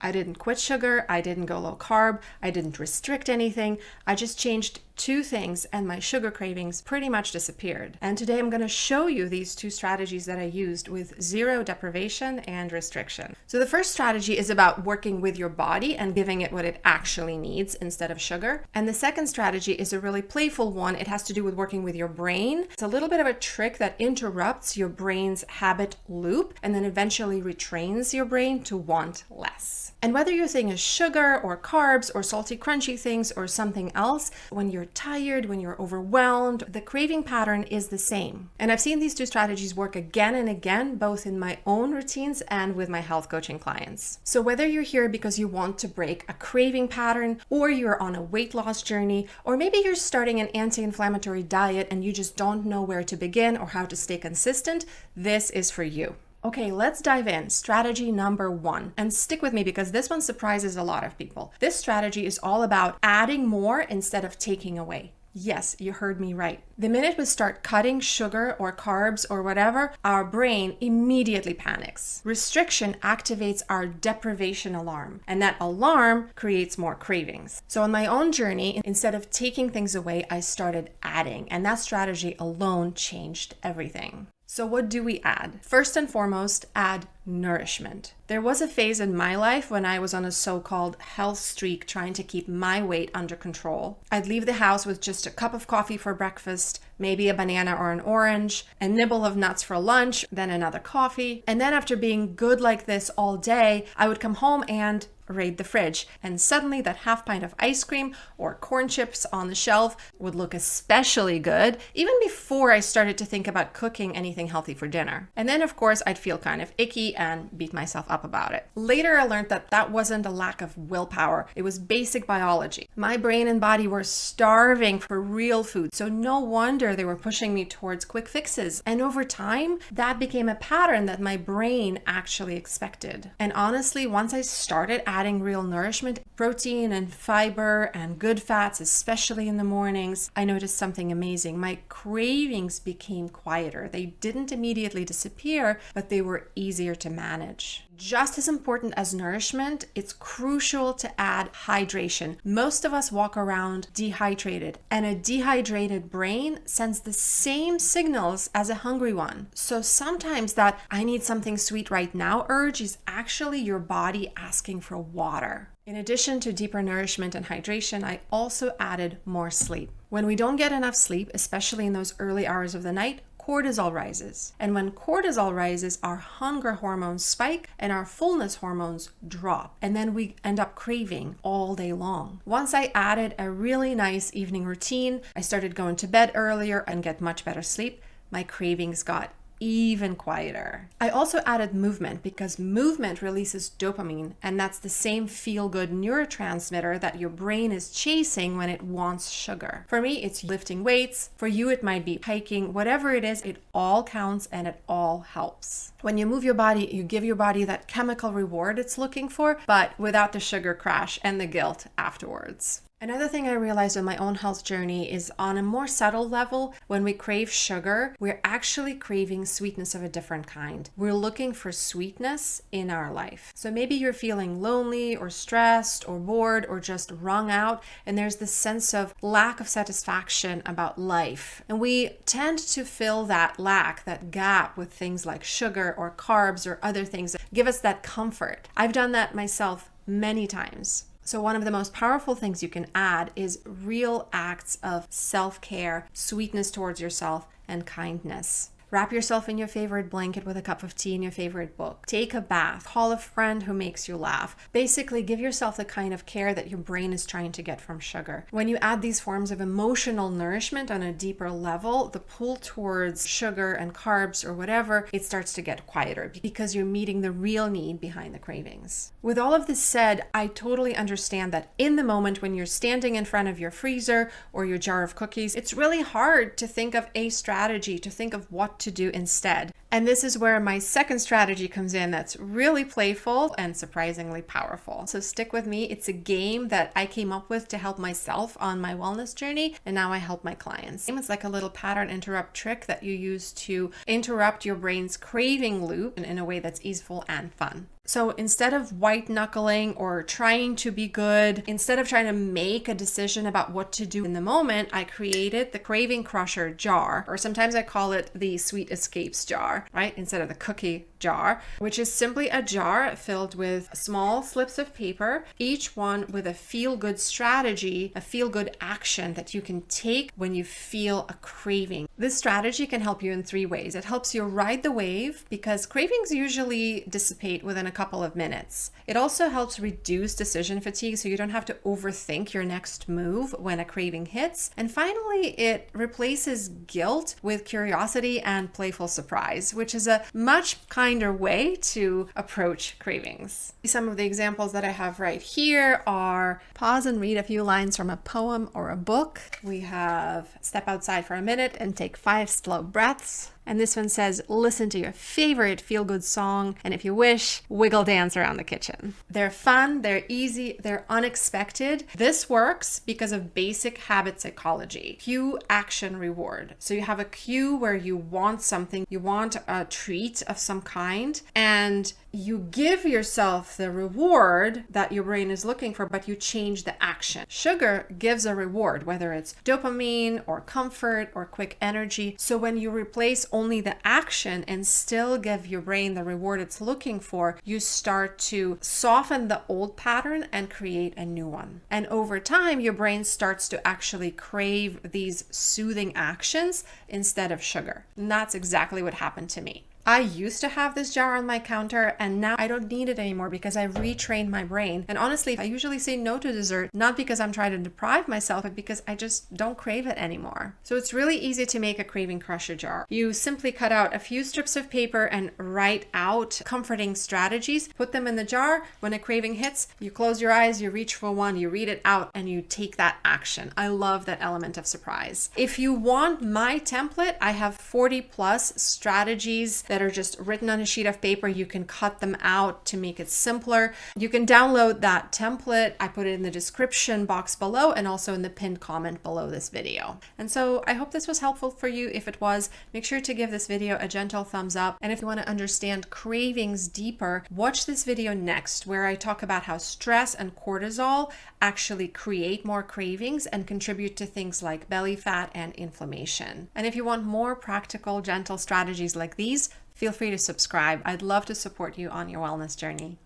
I didn't quit sugar. I didn't go low carb. I didn't restrict anything. I just changed 2 things and my sugar cravings pretty much disappeared. And today I'm going to show you these 2 strategies that I used with 0 deprivation and restriction. So the first strategy is about working with your body and giving it what it actually needs instead of sugar. And the second strategy is a really playful one. It has to do with working with your brain. It's a little bit of a trick that interrupts your brain's habit loop and then eventually retrains your brain to want less. And whether your thing is sugar or carbs or salty crunchy things or something else, when you're tired, when you're overwhelmed, the craving pattern is the same. And I've seen these 2 strategies work again and again, both in my own routines and with my health coaching clients. So whether you're here because you want to break a craving pattern, or you're on a weight loss journey, or maybe you're starting an anti-inflammatory diet and you just don't know where to begin or how to stay consistent, this is for you. Okay, let's dive in. Strategy number 1. And stick with me because this one surprises a lot of people. This strategy is all about adding more instead of taking away. Yes, you heard me right. The minute we start cutting sugar or carbs or whatever, our brain immediately panics. Restriction activates our deprivation alarm, and that alarm creates more cravings. So on my own journey, instead of taking things away, I started adding, and that strategy alone changed everything. So what do we add? First and foremost, add nourishment. There was a phase in my life when I was on a so-called health streak trying to keep my weight under control. I'd leave the house with just a cup of coffee for breakfast, maybe a banana or an orange, a nibble of nuts for lunch, then another coffee. And then after being good like this all day, I would come home and raid the fridge, and suddenly that half pint of ice cream or corn chips on the shelf would look especially good, even before I started to think about cooking anything healthy for dinner. And then of course I'd feel kind of icky and beat myself up about it. Later I learned that that wasn't a lack of willpower, it was basic biology. My brain and body were starving for real food, so no wonder they were pushing me towards quick fixes. And over time, that became a pattern that my brain actually expected. And honestly, once I started adding real nourishment, protein and fiber and good fats, especially in the mornings, I noticed something amazing. My cravings became quieter. They didn't immediately disappear, but they were easier to manage. Just as important as nourishment, it's crucial to add hydration. Most of us walk around dehydrated, and a dehydrated brain sends the same signals as a hungry one. So sometimes that "I need something sweet right now" urge is actually your body asking for water. In addition to deeper nourishment and hydration, I also added more sleep. When we don't get enough sleep, especially in those early hours of the night, cortisol rises. And when cortisol rises, our hunger hormones spike and our fullness hormones drop. And then we end up craving all day long. Once I added a really nice evening routine, I started going to bed earlier and get much better sleep. My cravings got even quieter. I also added movement because movement releases dopamine, and that's the same feel-good neurotransmitter that your brain is chasing when it wants sugar. For me, it's lifting weights. For you, it might be hiking. Whatever it is, it all counts and it all helps. When you move your body, you give your body that chemical reward it's looking for, but without the sugar crash and the guilt afterwards. Another thing I realized on my own health journey is on a more subtle level, when we crave sugar, we're actually craving sweetness of a different kind. We're looking for sweetness in our life. So maybe you're feeling lonely or stressed or bored or just wrung out, and there's this sense of lack of satisfaction about life. And we tend to fill that lack, that gap, with things like sugar or carbs or other things that give us that comfort. I've done that myself many times. So one of the most powerful things you can add is real acts of self-care, sweetness towards yourself, and kindness. Wrap yourself in your favorite blanket with a cup of tea and your favorite book. Take a bath. Call a friend who makes you laugh. Basically, give yourself the kind of care that your brain is trying to get from sugar. When you add these forms of emotional nourishment on a deeper level, the pull towards sugar and carbs or whatever, it starts to get quieter because you're meeting the real need behind the cravings. With all of this said, I totally understand that in the moment when you're standing in front of your freezer or your jar of cookies, it's really hard to think of a strategy, to think of what to do instead. And this is where my second strategy comes in that's really playful and surprisingly powerful. So stick with me. It's a game that I came up with to help myself on my wellness journey, and now I help my clients. It's like a little pattern interrupt trick that you use to interrupt your brain's craving loop in a way that's easeful and fun. So instead of white knuckling or trying to be good, instead of trying to make a decision about what to do in the moment, I created the Craving Crusher jar, or sometimes I call it the Sweet Escapes jar, right? Instead of the cookie jar, which is simply a jar filled with small slips of paper, each one with a feel-good strategy, a feel-good action that you can take when you feel a craving. This strategy can help you in 3 ways. It helps you ride the wave because cravings usually dissipate within a couple of minutes. It also helps reduce decision fatigue so you don't have to overthink your next move when a craving hits. And finally, it replaces guilt with curiosity and playful surprise, which is a much kinder way to approach cravings. Some of the examples that I have right here are pause and read a few lines from a poem or a book. We have step outside for a minute and take 5 slow breaths. And this one says, listen to your favorite feel-good song, and if you wish, wiggle dance around the kitchen. They're fun, they're easy, they're unexpected. This works because of basic habit psychology. Cue, action, reward. So you have a cue where you want something, you want a treat of some kind, and you give yourself the reward that your brain is looking for, but you change the action. Sugar gives a reward, whether it's dopamine or comfort or quick energy. So when you replace only the action and still give your brain the reward it's looking for, you start to soften the old pattern and create a new one. And over time, your brain starts to actually crave these soothing actions instead of sugar. And that's exactly what happened to me. I used to have this jar on my counter and now I don't need it anymore because I retrained my brain. And honestly, I usually say no to dessert, not because I'm trying to deprive myself, but because I just don't crave it anymore. So it's really easy to make a Craving Crusher jar. You simply cut out a few strips of paper and write out comforting strategies, put them in the jar. When a craving hits, you close your eyes, you reach for one, you read it out, and you take that action. I love that element of surprise. If you want my template, I have 40 plus strategies that are just written on a sheet of paper. You can cut them out to make it simpler. You can download that template. I put it in the description box below and also in the pinned comment below this video. And so I hope this was helpful for you. If it was, make sure to give this video a gentle thumbs up. And if you want to understand cravings deeper, watch this video next where I talk about how stress and cortisol actually create more cravings and contribute to things like belly fat and inflammation. And if you want more practical, gentle strategies like these, feel free to subscribe. I'd love to support you on your wellness journey.